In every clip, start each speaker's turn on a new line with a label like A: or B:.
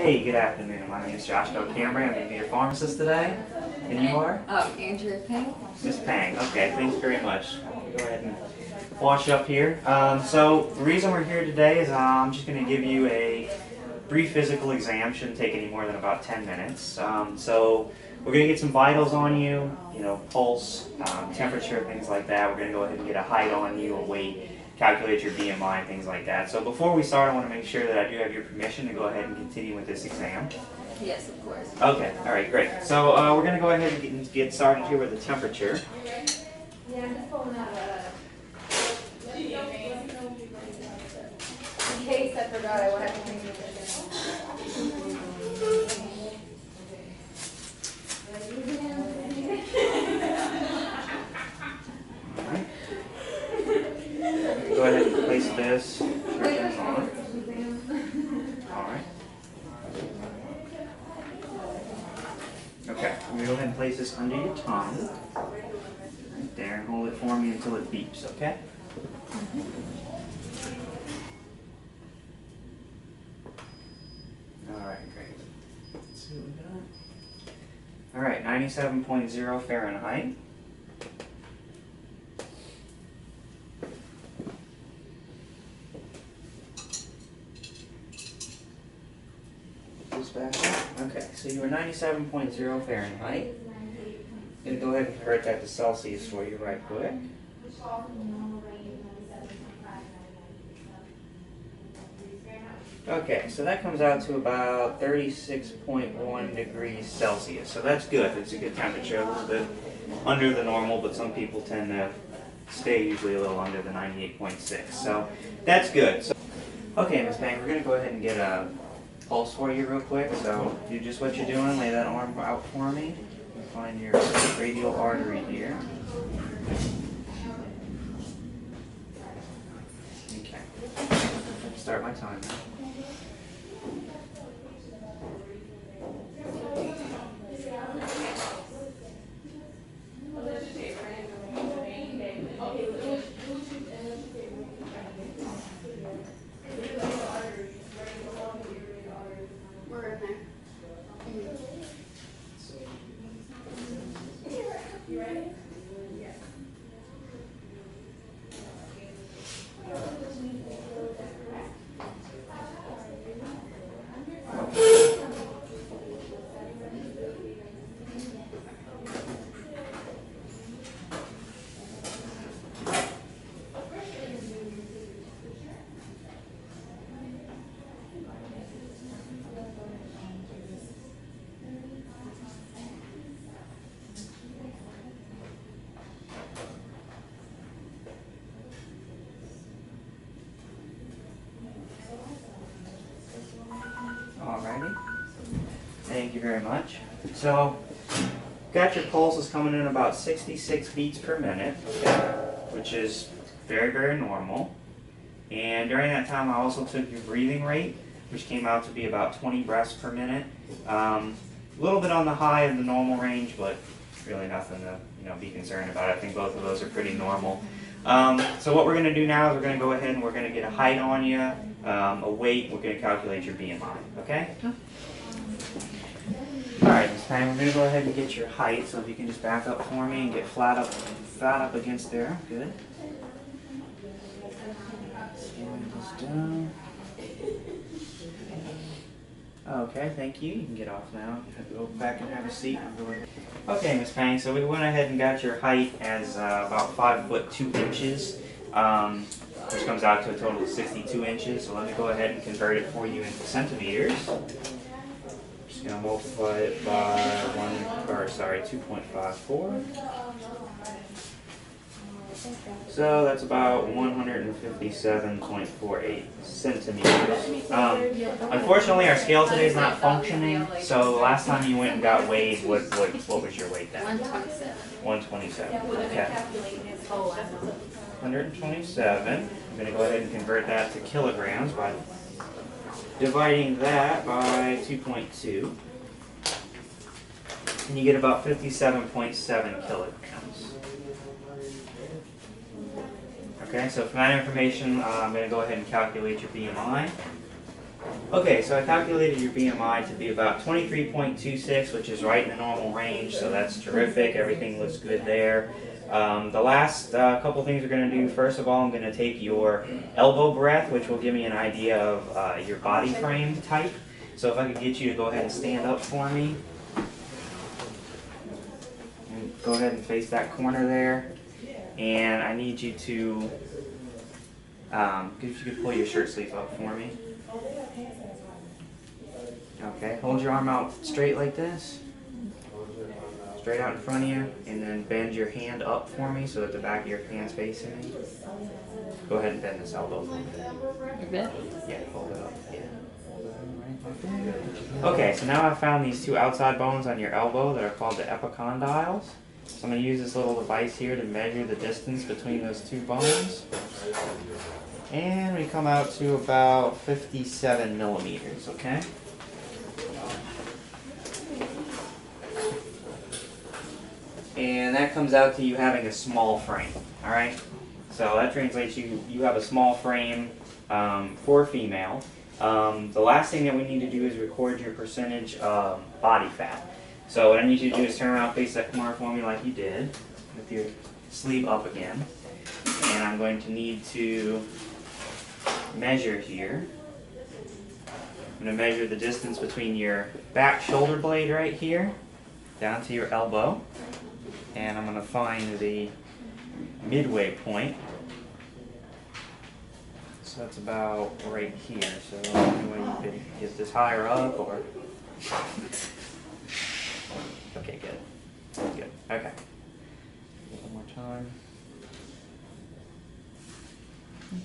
A: Hey, good afternoon. My name is Josh Camry. I'm going to be your pharmacist today. And you are?
B: Andrea Pang.
A: Miss Pang. Okay, thanks very much. Go ahead and wash up here. So the reason we're here today is I'm just going to give you a brief physical exam. Shouldn't take any more than about 10 minutes. So we're going to get some vitals on you, pulse, temperature, things like that. We're going to go ahead and get a height on you, a weight, calculate your BMI, things like that. So before we start, I want to make sure that I do have your permission to go ahead and continue with this exam.
B: Yes, of course.
A: Okay, all right, great. So we're going to go ahead and get started here with the temperature.
B: In case I forgot, I will have to bring you this.
A: All right. Go ahead and place this on. All right. Okay, I'm going to go ahead and place this under your tongue. Right there, and hold it for me until it beeps, okay? All right, great. Let's see what we got. All right, 97.0 Fahrenheit. Back up. Okay, so you were 97.0 Fahrenheit. I'm going to go ahead and convert that to Celsius for you right quick. Okay, so that comes out to about 36.1 degrees Celsius. So that's good. It's a good temperature, a little bit under the normal, but some people tend to stay usually a little under the 98.6. So that's good. So, okay, Ms. Pang, we're going to go ahead and get a pulse for you real quick. So do just what you're doing. Lay that arm out for me. Find your radial artery here. Okay. Start my timer.
B: You ready? Yes.
A: Alrighty. Thank you very much. So, got your pulses coming in about 66 beats per minute, which is very, very normal. And during that time, I also took your breathing rate, which came out to be about 20 breaths per minute. A little bit on the high of the normal range, but really nothing to be concerned about. I think both of those are pretty normal. So what we're going to do now is we're going to go ahead and we're going to get a height on you, a weight. We're going to calculate your BMI. Okay? All right, Ms. Pang, we're going to go ahead and get your height. So if you can just back up for me and get flat up against there. Good. Slide this down. Okay, thank you. You can get off now. You have to go back and have a seat. Okay, Ms. Pang, so we went ahead and got your height as about 5 foot 2 inches, which comes out to a total of 62 inches. So let me go ahead and convert it for you into centimeters. Just going to multiply it by 2.54. So that's about 157.48 centimeters. Unfortunately, our scale today is not functioning. So last time you went and got weighed, what was your weight then?
B: 127.
A: 127. Okay. 127. I'm going to go ahead and convert that to kilograms by dividing that by 2.2. And you get about 57.7 kilograms. Okay, so from that information, I'm going to go ahead and calculate your BMI. Okay, so I calculated your BMI to be about 23.26, which is right in the normal range, so that's terrific. Everything looks good there. The last couple things we're going to do, first of all, I'm going to take your elbow breadth, which will give me an idea of your body frame type. So if I could get you to go ahead and stand up for me. And go ahead and face that corner there. And I need you to, if you could pull your shirt sleeve up for me. Okay, hold your arm out straight like this. Straight out in front of you, and then bend your hand up for me so that the back of your hand's facing me. Go ahead and bend this elbow for me.
B: You're good?
A: Yeah, hold it up. Yeah. Hold it right like that. Okay, so now I've found these two outside bones on your elbow that are called the epicondyles. So I'm going to use this little device here to measure the distance between those two bones. And we come out to about 57 millimeters, okay? And that comes out to you having a small frame, all right? So that translates you have a small frame for a female. The last thing that we need to do is record your percentage of body fat. So what I need you to do is turn around, face that corner for me like you did, with your sleeve up again. And I'm going to need to measure here. I'm going to measure the distance between your back shoulder blade right here down to your elbow. And I'm going to find the midway point. So that's about right here. So anyway, you could get this higher up or... Okay, good. Good. Okay. One more time.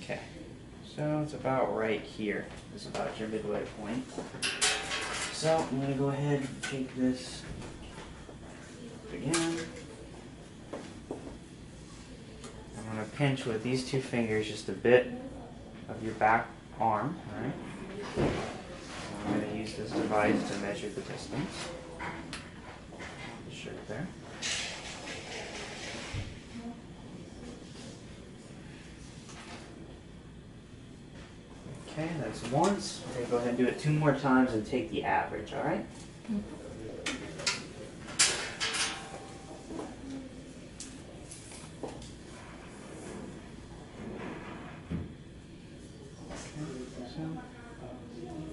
A: Okay. So it's about right here. This is about your midway point. So I'm going to go ahead and take this again. I'm going to pinch with these two fingers just a bit of your back arm, alright? I'm going to use this device to measure the distance. The shirt there. Okay, that's once. We're going to go ahead and do it 2 more times and take the average, alright?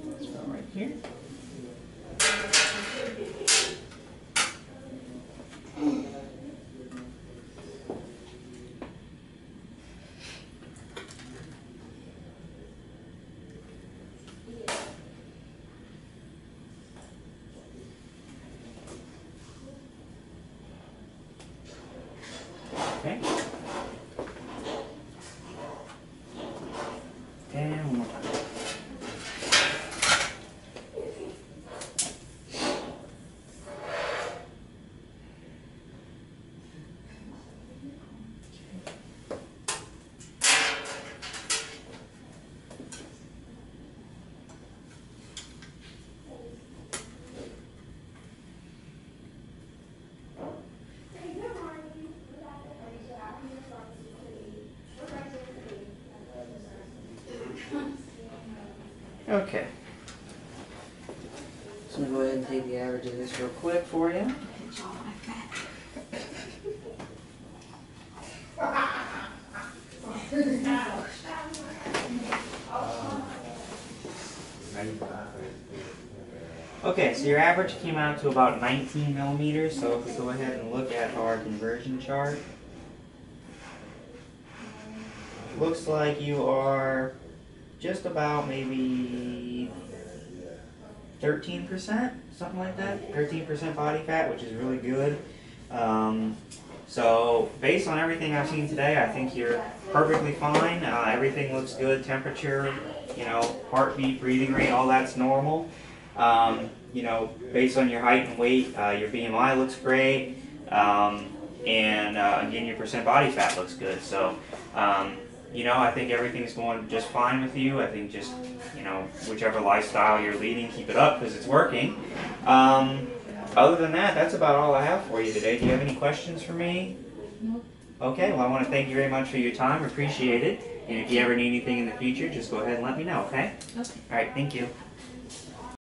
A: Let's go right here. Okay. And one more time. Okay. So I'm going to go ahead and take the average of this real quick for you. Okay, so your average came out to about 19 millimeters. So if we go ahead and look at our conversion chart, looks like you are just about maybe 13%, something like that. 13% body fat, which is really good. So based on everything I've seen today, I think you're perfectly fine. Everything looks good. Temperature, heartbeat, breathing rate, all that's normal. Based on your height and weight, your BMI looks great. And again, your percent body fat looks good. So, I think everything's going just fine with you. I think just, whichever lifestyle you're leading, keep it up because it's working. Other than that, that's about all I have for you today. Do you have any questions for me?
B: No.
A: Okay, well, I want to thank you very much for your time. Appreciate it. And if you ever need anything in the future, just go ahead and let me know, okay?
C: Okay.
A: Alright, thank you.